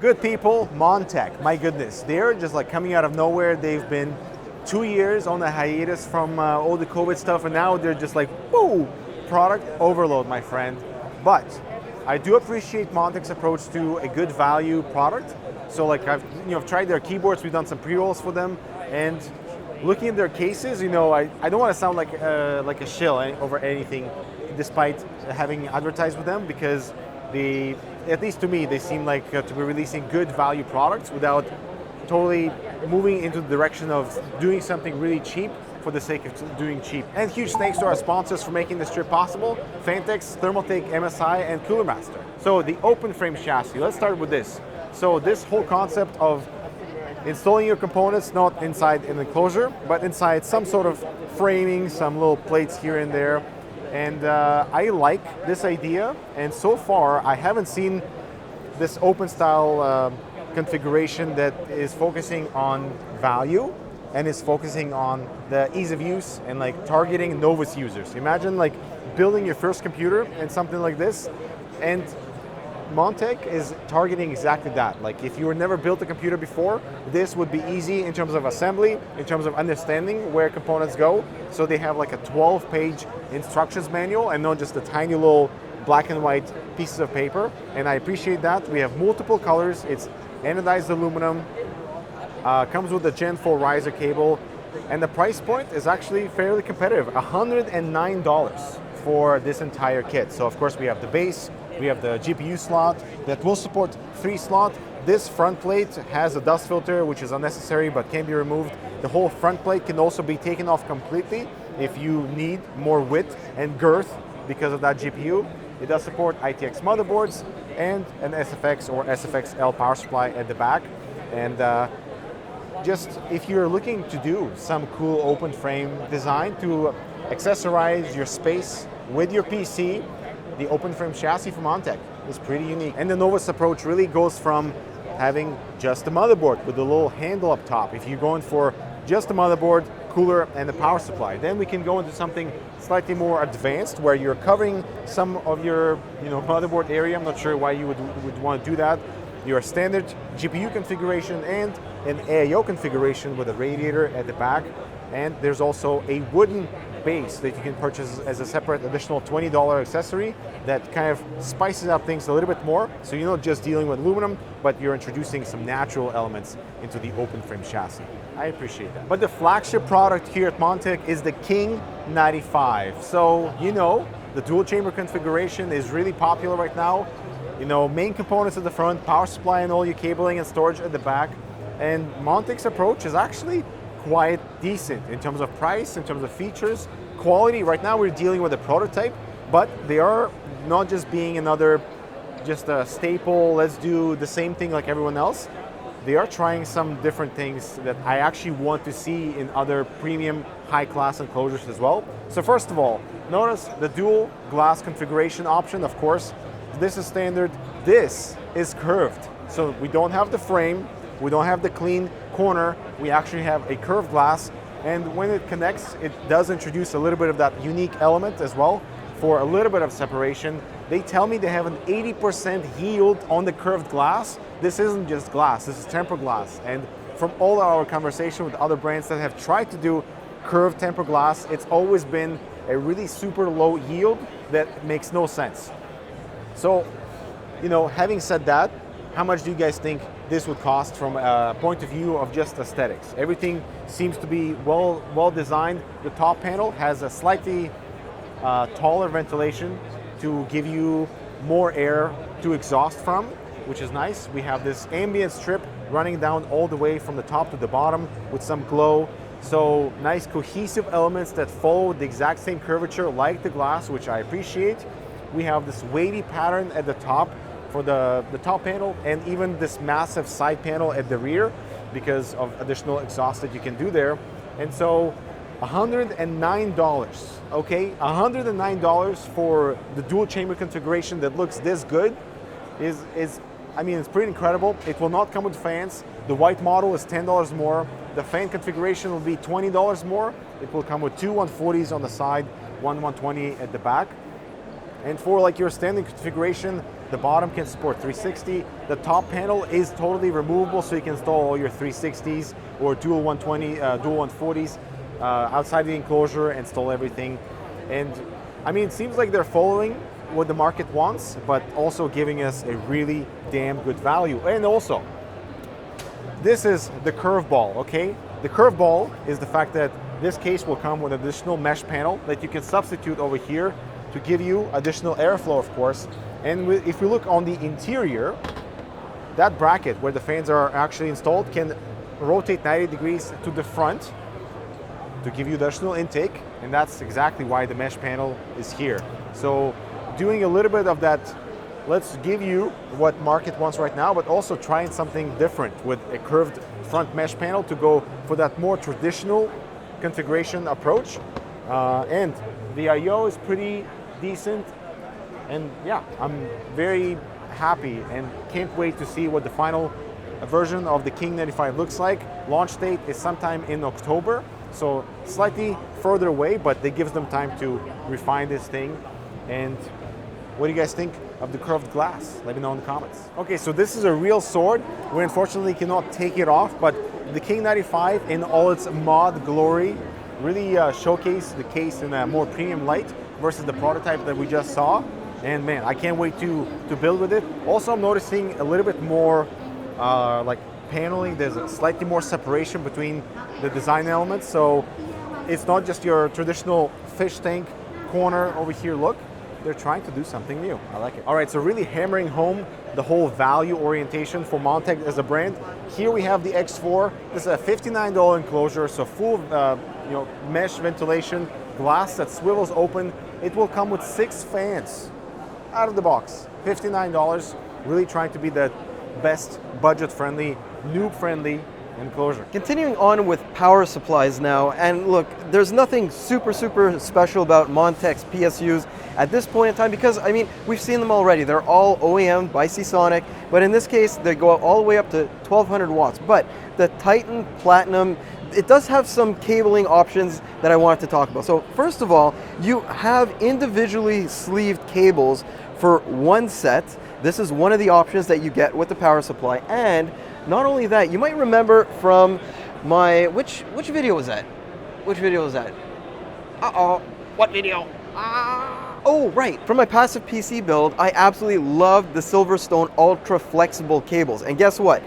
Good people, Montech, my goodness, they're just like coming out of nowhere. They've been 2 years on a hiatus from all the COVID stuff, and now they're just like, whoa, product overload, my friend. But I do appreciate Montech's approach to a good value product. So like I've tried their keyboards, we've done some pre-rolls for them, and looking at their cases, I don't want to sound like a shill over anything, despite having advertised with them, because at least to me, they seem like to be releasing good value products without totally moving into the direction of doing something really cheap for the sake of doing cheap. And huge thanks to our sponsors for making this trip possible: Fantex, Thermaltake, MSI, and Cooler Master. So the open frame chassis, let's start with this. So this whole concept of installing your components not inside an enclosure, but inside some sort of framing, some little plates here and there. And I like this idea, and so far I haven't seen this open style configuration that is focusing on value and is focusing on the ease of use and like targeting novice users. Imagine like building your first computer and something like this, and Montech is targeting exactly that. Like if you were never built a computer before, this would be easy in terms of assembly, in terms of understanding where components go. So they have like a 12-page instructions manual and not just a tiny little black and white pieces of paper. And I appreciate that. We have multiple colors. It's anodized aluminum, comes with a Gen 4 riser cable, and the price point is actually fairly competitive, $109 for this entire kit. So of course we have the base, we have the GPU slot that will support 3 slots. This front plate has a dust filter, which is unnecessary but can be removed. The whole front plate can also be taken off completely if you need more width and girth because of that GPU. It does support ITX motherboards and an SFX or SFX-L power supply at the back. And just if you're looking to do some cool open frame design to accessorize your space with your PC, the open frame chassis from Montech is pretty unique. And the novice approach really goes from having just a motherboard with a little handle up top. If you're going for just a motherboard, cooler, and a power supply, then we can go into something slightly more advanced where you're covering some of your motherboard area. I'm not sure why you would want to do that. Your standard GPU configuration and an AIO configuration with a radiator at the back. And there's also a wooden base that you can purchase as a separate additional $20 accessory that kind of spices up things a little bit more. So you're not just dealing with aluminum, but you're introducing some natural elements into the open frame chassis. I appreciate that. But the flagship product here at Montech is the King 95. So the dual chamber configuration is really popular right now. Main components at the front, power supply and all your cabling and storage at the back. And Montech's approach is actually quite decent in terms of price, in terms of features, quality. Right now we're dealing with a prototype, but they are not just being just a staple, let's do the same thing like everyone else. They are trying some different things that I actually want to see in other premium high-class enclosures as well. So first of all, notice the dual glass configuration option. Of course, this is standard. This is curved. So we don't have the frame, we don't have the clean corner, we actually have a curved glass, and when it connects, it does introduce a little bit of that unique element as well for a little bit of separation. They tell me they have an 80% yield on the curved glass. This isn't just glass, this is tempered glass. And from all our conversation with other brands that have tried to do curved tempered glass, it's always been a really super low yield that makes no sense. So, having said that, how much do you guys think this would cost from a point of view of just aesthetics? Everything seems to be well designed. The top panel has a slightly taller ventilation to give you more air to exhaust from, which is nice. We have this ambient strip running down all the way from the top to the bottom with some glow. So nice cohesive elements that follow the exact same curvature like the glass, which I appreciate. We have this wavy pattern at the top for the top panel, and even this massive side panel at the rear because of additional exhaust that you can do there. And so $109, okay? $109 for the dual chamber configuration that looks this good is it's pretty incredible. It will not come with fans. The white model is $10 more. The fan configuration will be $20 more. It will come with two 140s on the side, one 120 at the back. And for like your standard configuration, The bottom can support 360. The top panel is totally removable, so you can install all your 360s or dual 120, dual 140s outside the enclosure, install everything. And I mean, it seems like they're following what the market wants, but also giving us a really damn good value. And also, this is the curveball, okay? The curveball is the fact that this case will come with an additional mesh panel that you can substitute over here to give you additional airflow, of course. And if we look on the interior, that bracket where the fans are actually installed can rotate 90 degrees to the front to give you additional intake, and that's exactly why the mesh panel is here. So doing a little bit of that, let's give you what market wants right now, but also trying something different with a curved front mesh panel to go for that more traditional configuration approach. And the I/O is pretty decent. And yeah, I'm very happy and can't wait to see what the final version of the King 95 looks like. Launch date is sometime in October, so slightly further away, but it gives them time to refine this thing. And what do you guys think of the curved glass? Let me know in the comments. Okay, so this is a real sword. We unfortunately cannot take it off, but the King 95 in all its mod glory really showcased the case in a more premium light versus the prototype that we just saw. And man, I can't wait to build with it. Also, I'm noticing a little bit more like paneling. There's a slightly more separation between the design elements. So it's not just your traditional fish tank corner over here look. They're trying to do something new. I like it. All right, so really hammering home the whole value orientation for Montech as a brand. Here we have the X4. This is a $59 enclosure, so full mesh ventilation, glass that swivels open. It will come with 6 fans. Out of the box, $59, really trying to be the best budget-friendly, noob-friendly enclosure. Continuing on with power supplies now, and look, there's nothing super special about Montech's PSUs at this point in time because, I mean, we've seen them already. They're all OEM by Seasonic, but in this case, they go all the way up to 1200 watts. But the Titan Platinum, it does have some cabling options that I wanted to talk about. So first of all, you have individually sleeved cables for one set. This is one of the options that you get with the power supply. And not only that, you might remember from my, which video was that? Which video was that? Uh-oh, what video? Oh, right, from my passive PC build, I absolutely loved the Silverstone Ultra Flexible cables. And guess what?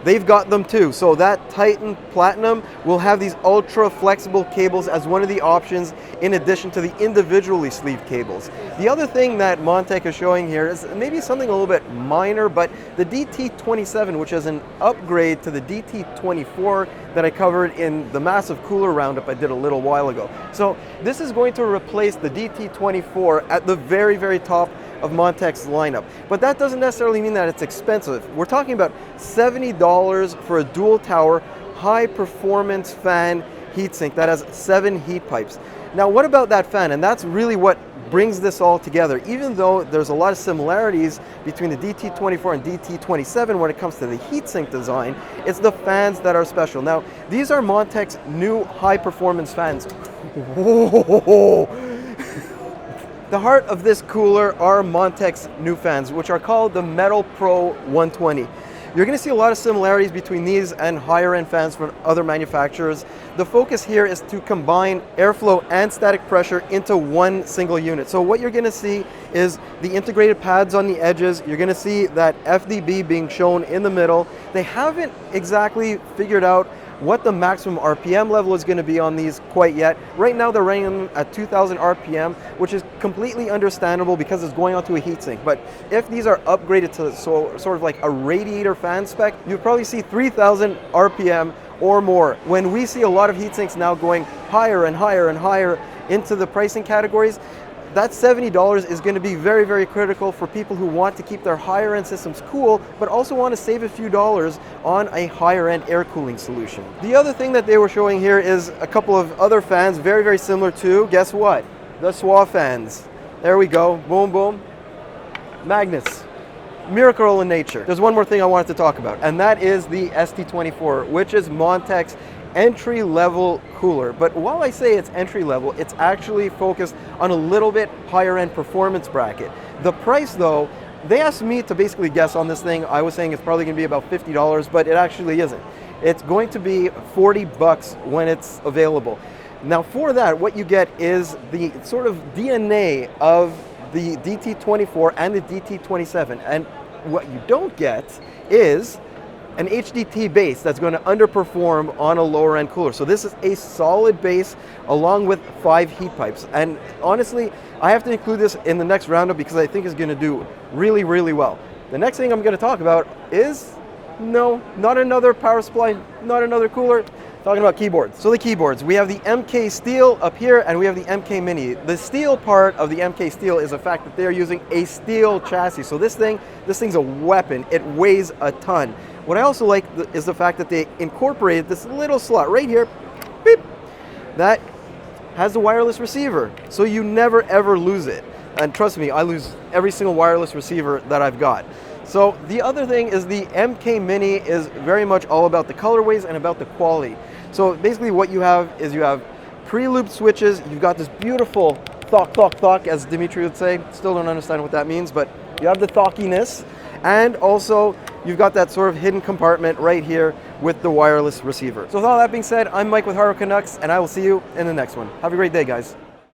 They've got them too. So that Titan Platinum will have these ultra flexible cables as one of the options in addition to the individually sleeved cables. The other thing that Montech is showing here is maybe something a little bit minor, but the DT27, which is an upgrade to the DT24 that I covered in the massive cooler roundup I did a little while ago. So this is going to replace the DT24 at the very top of Montech's lineup. But that doesn't necessarily mean that it's expensive. We're talking about $70 for a dual tower, high performance fan heatsink that has 7 heat pipes. Now what about that fan? And that's really what brings this all together. Even though there's a lot of similarities between the DT24 and DT27 when it comes to the heatsink design, it's the fans that are special. Now these are Montech's new high performance fans. Whoa. The heart of this cooler are Montech's new fans, which are called the Metal Pro 120. You're going to see a lot of similarities between these and higher end fans from other manufacturers. The focus here is to combine airflow and static pressure into one single unit. So what you're going to see is the integrated pads on the edges. You're going to see that FDB being shown in the middle. They haven't exactly figured out what the maximum RPM level is going to be on these quite yet. Right now they're running them at 2000 RPM, which is completely understandable because it's going onto a heatsink. But if these are upgraded to sort of like a radiator fan spec, you'll probably see 3000 RPM or more. When we see a lot of heatsinks now going higher and higher and higher into the pricing categories, that $70 is going to be very critical for people who want to keep their higher end systems cool, but also want to save a few dollars on a higher end air cooling solution. The other thing that they were showing here is a couple of other fans very similar to, guess what? The SWA fans. There we go, boom, boom. Magnets. miracle in nature. There's one more thing I wanted to talk about, and that is the ST24, which is Montech's entry-level cooler. But while I say it's entry-level, it's actually focused on a little bit higher-end performance bracket. The price, though, they asked me to basically guess on this thing. I was saying it's probably going to be about $50, but it actually isn't. It's going to be $40 when it's available. Now, for that, what you get is the sort of DNA of the DT24 and the DT27, and what you don't get is an HDT base that's going to underperform on a lower end cooler. So this is a solid base along with 5 heat pipes. And honestly, I have to include this in the next roundup because I think it's going to do really, really well. The next thing I'm going to talk about is, no, not another power supply, not another cooler. Talking about keyboards. So the keyboards, we have the MK Steel up here and we have the MK Mini. The steel part of the MK Steel is the fact that they're using a steel chassis. So this thing's a weapon. It weighs a ton. What I also like is the fact that they incorporated this little slot right here, beep, that has a wireless receiver. So you never ever lose it. And trust me, I lose every single wireless receiver that I've got. So the other thing is the MK Mini is very much all about the colorways and about the quality. So basically what you have is you have pre-looped switches, you've got this beautiful thok, as Dimitri would say. Still don't understand what that means, but you have the thockiness, and also you've got that sort of hidden compartment right here with the wireless receiver. So with all that being said, I'm Mike with Hardware Canucks, and I will see you in the next one. Have a great day, guys.